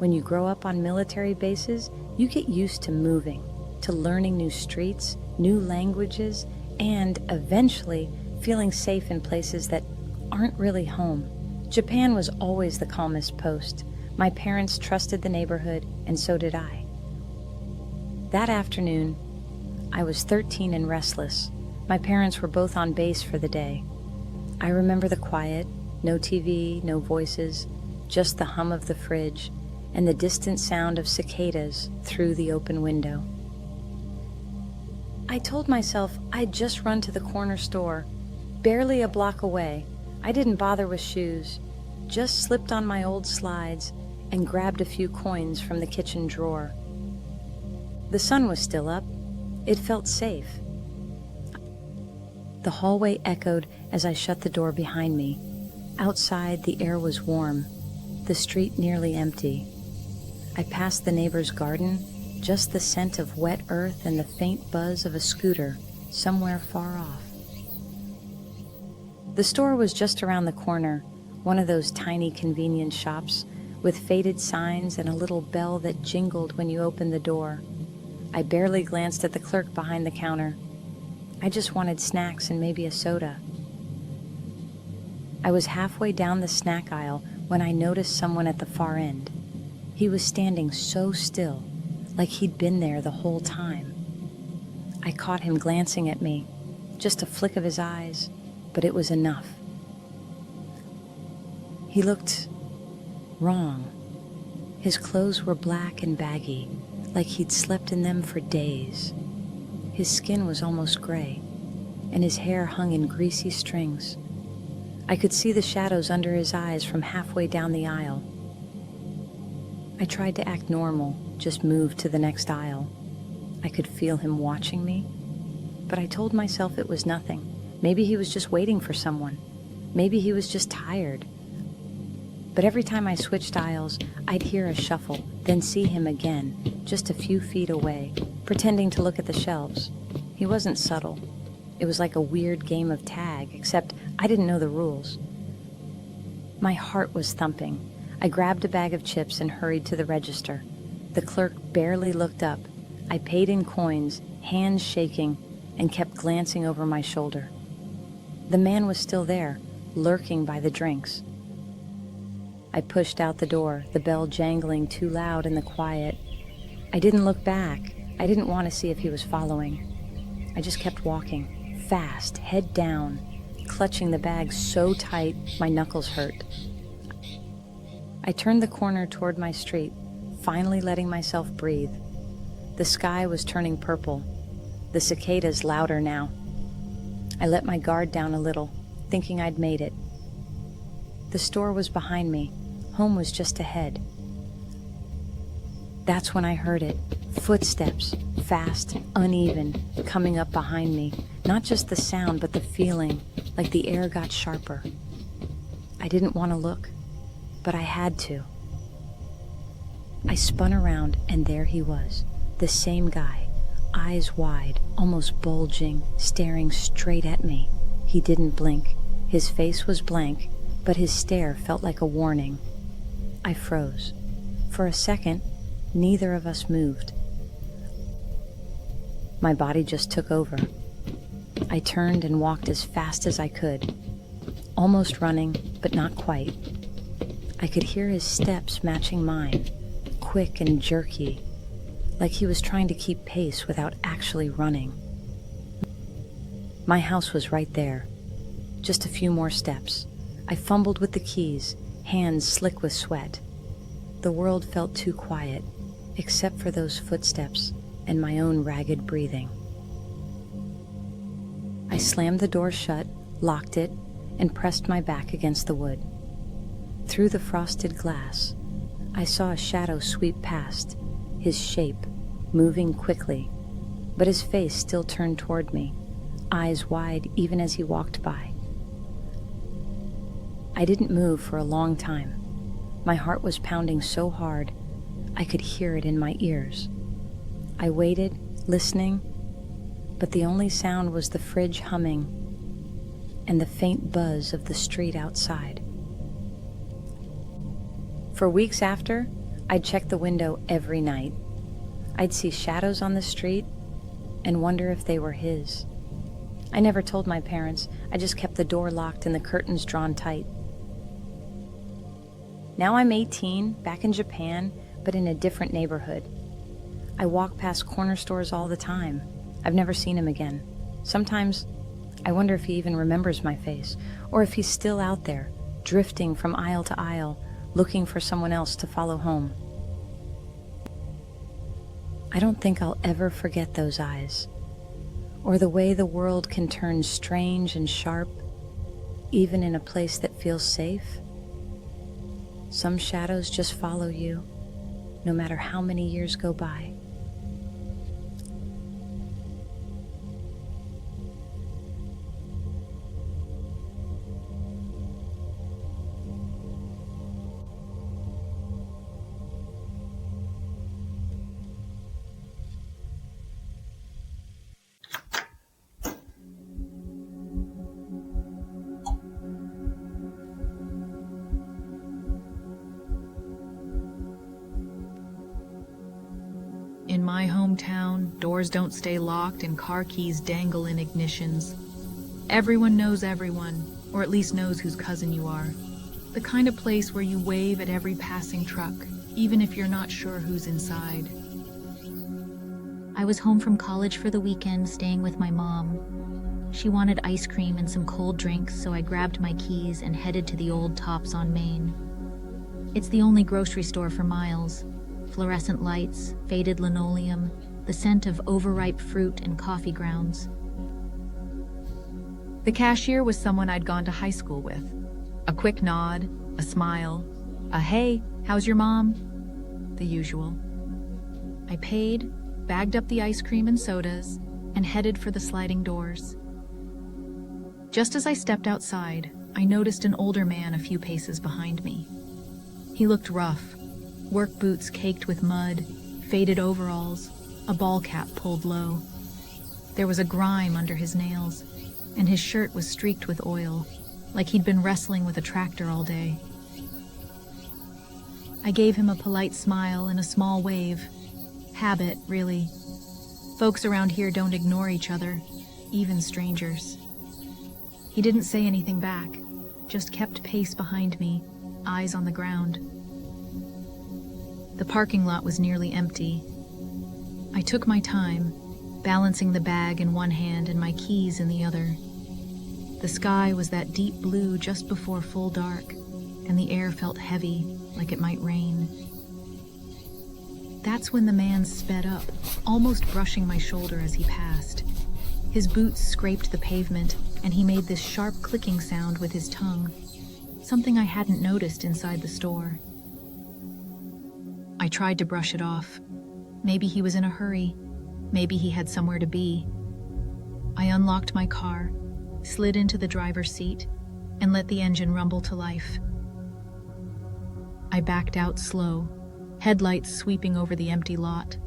When you grow up on military bases, you get used to moving, to learning new streets, new languages, and eventually feeling safe in places that aren't really home. Japan was always the calmest post. My parents trusted the neighborhood, and so did I. That afternoon, I was 13 and restless. My parents were both on base for the day. I remember the quiet, no TV, no voices, just the hum of the fridge and the distant sound of cicadas through the open window. I told myself I'd just run to the corner store, barely a block away. I didn't bother with shoes, just slipped on my old slides and grabbed a few coins from the kitchen drawer. The sun was still up. It felt safe. The hallway echoed as I shut the door behind me. Outside, the air was warm, the street nearly empty. I passed the neighbor's garden, just the scent of wet earth and the faint buzz of a scooter somewhere far off. The store was just around the corner, one of those tiny convenience shops with faded signs and a little bell that jingled when you opened the door. I barely glanced at the clerk behind the counter. I just wanted snacks and maybe a soda. I was halfway down the snack aisle when I noticed someone at the far end. He was standing so still, like he'd been there the whole time. I caught him glancing at me, just a flick of his eyes, but it was enough. He looked wrong. His clothes were black and baggy, like he'd slept in them for days. His skin was almost gray, and his hair hung in greasy strings. I could see the shadows under his eyes from halfway down the aisle. I tried to act normal, just move to the next aisle. I could feel him watching me, but I told myself it was nothing. Maybe he was just waiting for someone. Maybe he was just tired. But every time I switched aisles, I'd hear a shuffle, then see him again, just a few feet away, pretending to look at the shelves. He wasn't subtle. It was like a weird game of tag, except I didn't know the rules. My heart was thumping. I grabbed a bag of chips and hurried to the register. The clerk barely looked up. I paid in coins, hands shaking, and kept glancing over my shoulder. The man was still there, lurking by the drinks. I pushed out the door, the bell jangling too loud in the quiet. I didn't look back. I didn't want to see if he was following. I just kept walking, fast, head down, clutching the bag so tight my knuckles hurt. I turned the corner toward my street, finally letting myself breathe. The sky was turning purple, the cicadas louder now. I let my guard down a little, thinking I'd made it. The store was behind me. Home was just ahead. That's when I heard it. Footsteps, fast, uneven, coming up behind me. Not just the sound, but the feeling, like the air got sharper. I didn't want to look, but I had to. I spun around, and there he was, the same guy, eyes wide, almost bulging, staring straight at me. He didn't blink. His face was blank, but his stare felt like a warning. I froze. For a second, neither of us moved. My body just took over. I turned and walked as fast as I could, almost running, but not quite. I could hear his steps matching mine, quick and jerky, like he was trying to keep pace without actually running. My house was right there, just a few more steps. I fumbled with the keys, hands slick with sweat. The world felt too quiet, except for those footsteps and my own ragged breathing. I slammed the door shut, locked it, and pressed my back against the wood. Through the frosted glass, I saw a shadow sweep past, his shape moving quickly, but his face still turned toward me, eyes wide even as he walked by. I didn't move for a long time. My heart was pounding so hard, I could hear it in my ears. I waited, listening, but the only sound was the fridge humming and the faint buzz of the street outside. For weeks after, I'd check the window every night. I'd see shadows on the street and wonder if they were his. I never told my parents. I just kept the door locked and the curtains drawn tight. Now I'm 18, back in Japan, but in a different neighborhood. I walk past corner stores all the time. I've never seen him again. Sometimes I wonder if he even remembers my face, or if he's still out there, drifting from aisle to aisle, looking for someone else to follow home. I don't think I'll ever forget those eyes, or the way the world can turn strange and sharp, even in a place that feels safe. Some shadows just follow you, no matter how many years go by. In my hometown, doors don't stay locked and car keys dangle in ignitions. Everyone knows everyone, or at least knows whose cousin you are. The kind of place where you wave at every passing truck, even if you're not sure who's inside. I was home from college for the weekend, staying with my mom. She wanted ice cream and some cold drinks, so I grabbed my keys and headed to the Old Tops on Main. It's the only grocery store for miles. Fluorescent lights, faded linoleum, the scent of overripe fruit and coffee grounds. The cashier was someone I'd gone to high school with. A quick nod, a smile, a "Hey, how's your mom?" The usual. I paid, bagged up the ice cream and sodas, and headed for the sliding doors. Just as I stepped outside, I noticed an older man a few paces behind me. He looked rough. Work boots caked with mud, faded overalls, a ball cap pulled low. There was a grime under his nails, and his shirt was streaked with oil, like he'd been wrestling with a tractor all day. I gave him a polite smile and a small wave. Habit, really. Folks around here don't ignore each other, even strangers. He didn't say anything back, just kept pace behind me, eyes on the ground. The parking lot was nearly empty. I took my time, balancing the bag in one hand and my keys in the other. The sky was that deep blue just before full dark, and the air felt heavy, like it might rain. That's when the man sped up, almost brushing my shoulder as he passed. His boots scraped the pavement, and he made this sharp clicking sound with his tongue, something I hadn't noticed inside the store. I tried to brush it off. Maybe he was in a hurry. Maybe he had somewhere to be. I unlocked my car, slid into the driver's seat, and let the engine rumble to life. I backed out slow, headlights sweeping over the empty lot.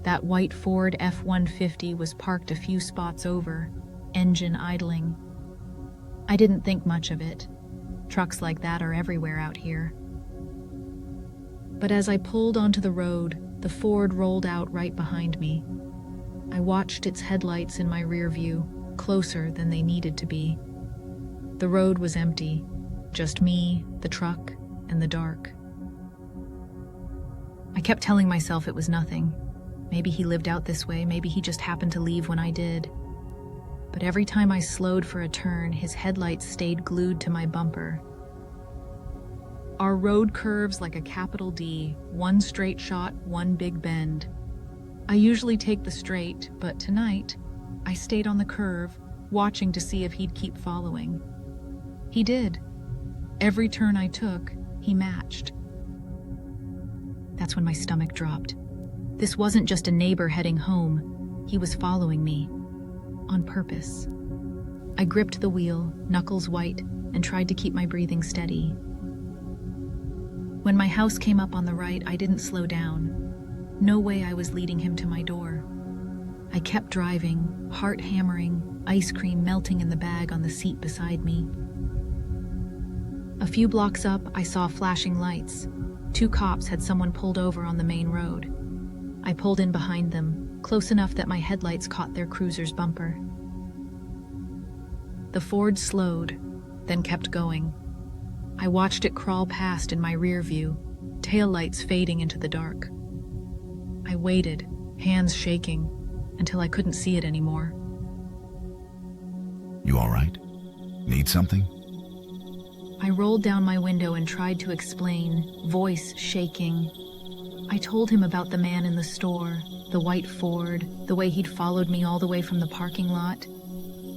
That white Ford F-150 was parked a few spots over, engine idling. I didn't think much of it. Trucks like that are everywhere out here. But as I pulled onto the road, the Ford rolled out right behind me. I watched its headlights in my rear view, closer than they needed to be. The road was empty, just me, the truck, and the dark. I kept telling myself it was nothing. Maybe he lived out this way, maybe he just happened to leave when I did. But every time I slowed for a turn, his headlights stayed glued to my bumper. Our road curves like a capital D, one straight shot, one big bend. I usually take the straight, but tonight, I stayed on the curve, watching to see if he'd keep following. He did. Every turn I took, he matched. That's when my stomach dropped. This wasn't just a neighbor heading home. He was following me. On purpose. I gripped the wheel, knuckles white, and tried to keep my breathing steady. When my house came up on the right, I didn't slow down. No way I was leading him to my door. I kept driving, heart hammering, ice cream melting in the bag on the seat beside me. A few blocks up, I saw flashing lights. 2 cops had someone pulled over on the main road. I pulled in behind them, close enough that my headlights caught their cruiser's bumper. The Ford slowed, then kept going. I watched it crawl past in my rear view, taillights fading into the dark. I waited, hands shaking, until I couldn't see it anymore. You all right? Need something? I rolled down my window and tried to explain, voice shaking. I told him about the man in the store, the white Ford, the way he'd followed me all the way from the parking lot.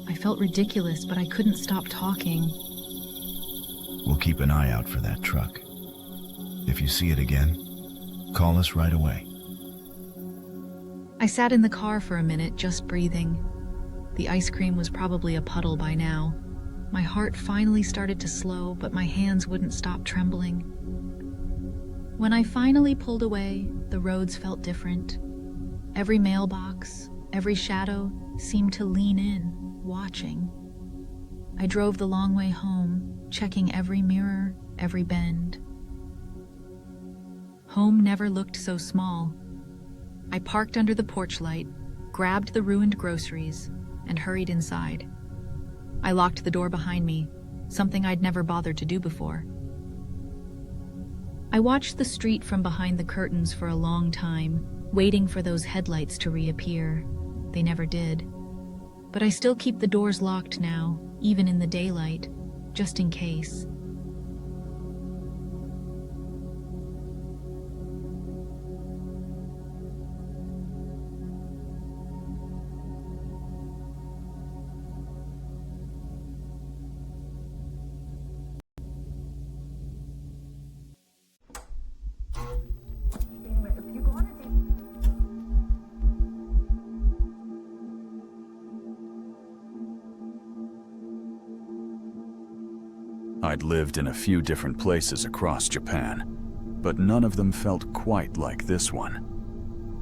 I felt ridiculous, but I couldn't stop talking. We'll keep an eye out for that truck. If you see it again, call us right away. I sat in the car for a minute, just breathing. The ice cream was probably a puddle by now. My heart finally started to slow, but my hands wouldn't stop trembling. When I finally pulled away, the roads felt different. Every mailbox, every shadow seemed to lean in, watching. I drove the long way home, checking every mirror, every bend. Home never looked so small. I parked under the porch light, grabbed the ruined groceries, and hurried inside. I locked the door behind me, something I'd never bothered to do before. I watched the street from behind the curtains for a long time, waiting for those headlights to reappear. They never did. But I still keep the doors locked now, even in the daylight, just in case. I'd lived in a few different places across Japan, but none of them felt quite like this one.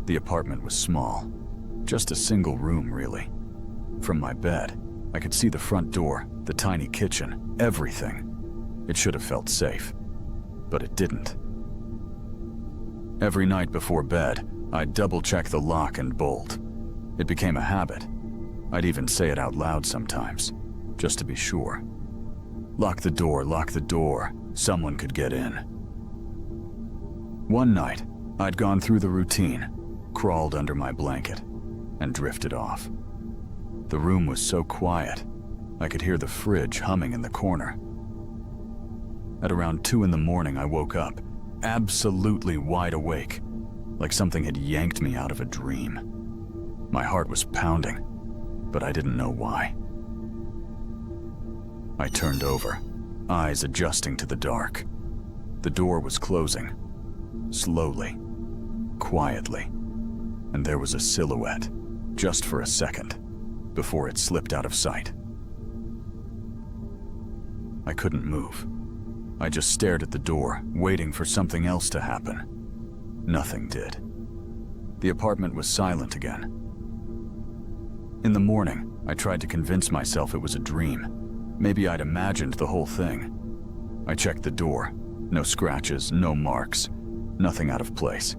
The apartment was small, just a single room really. From my bed, I could see the front door, the tiny kitchen, everything. It should have felt safe, but it didn't. Every night before bed, I'd double-check the lock and bolt. It became a habit. I'd even say it out loud sometimes, just to be sure. Lock the door, someone could get in. One night, I'd gone through the routine, crawled under my blanket, and drifted off. The room was so quiet, I could hear the fridge humming in the corner. At around 2 in the morning, I woke up, absolutely wide awake, like something had yanked me out of a dream. My heart was pounding, but I didn't know why. I turned over, eyes adjusting to the dark. The door was closing, slowly, quietly, and there was a silhouette, just for a second, before it slipped out of sight. I couldn't move. I just stared at the door, waiting for something else to happen. Nothing did. The apartment was silent again. In the morning, I tried to convince myself it was a dream. Maybe I'd imagined the whole thing. I checked the door. No scratches, no marks, nothing out of place.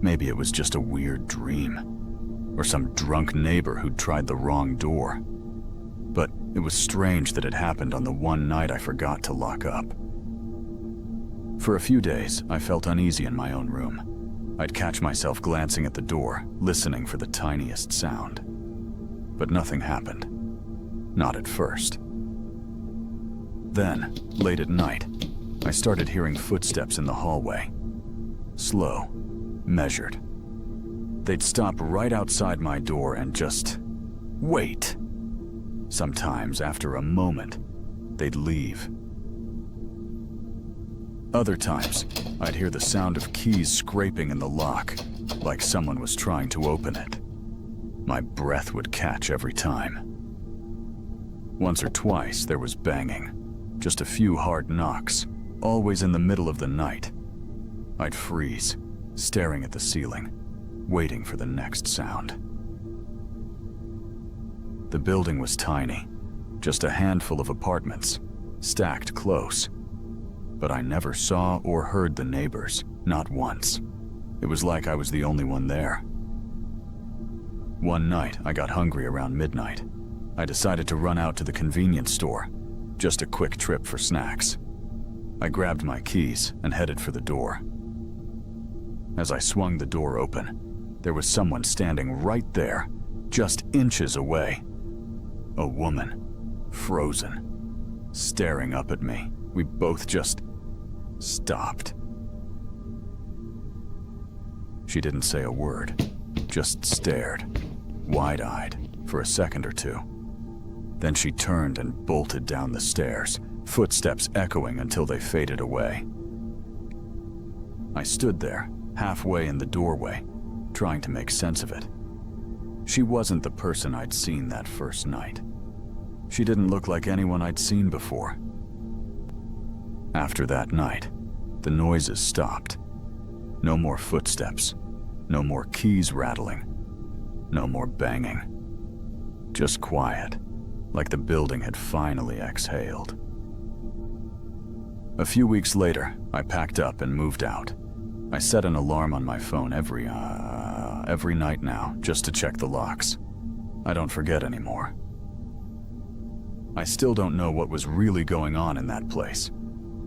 Maybe it was just a weird dream, or some drunk neighbor who'd tried the wrong door. But it was strange that it happened on the one night I forgot to lock up. For a few days, I felt uneasy in my own room. I'd catch myself glancing at the door, listening for the tiniest sound. But nothing happened. Not at first. Then, late at night, I started hearing footsteps in the hallway. Slow, measured. They'd stop right outside my door and just wait. Sometimes, after a moment, they'd leave. Other times, I'd hear the sound of keys scraping in the lock, like someone was trying to open it. My breath would catch every time. Once or twice, there was banging. Just a few hard knocks, always in the middle of the night. I'd freeze, staring at the ceiling, waiting for the next sound. The building was tiny, just a handful of apartments, stacked close. but I never saw or heard the neighbors, not once. It was like I was the only one there. One night, I got hungry around midnight. I decided to run out to the convenience store, just a quick trip for snacks. I grabbed my keys and headed for the door. As I swung the door open, there was someone standing right there, just inches away. A woman, frozen, staring up at me. We both just stopped. She didn't say a word, just stared, wide-eyed, for a second or two. Then she turned and bolted down the stairs, footsteps echoing until they faded away. I stood there, halfway in the doorway, trying to make sense of it. She wasn't the person I'd seen that first night. She didn't look like anyone I'd seen before. After that night, the noises stopped. No more footsteps, no more keys rattling, no more banging. Just quiet, like the building had finally exhaled. A few weeks later, I packed up and moved out. I set an alarm on my phone every night now, just to check the locks. I don't forget anymore. I still don't know what was really going on in that place.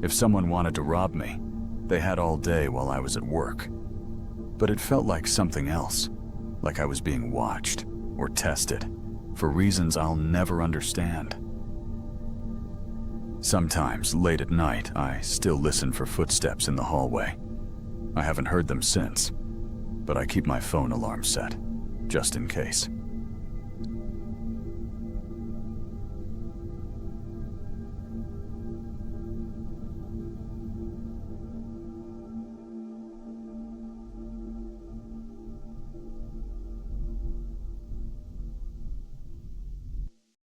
If someone wanted to rob me, they had all day while I was at work. But it felt like something else, like I was being watched or tested for reasons I'll never understand. Sometimes, late at night, I still listen for footsteps in the hallway. I haven't heard them since, but I keep my phone alarm set, just in case.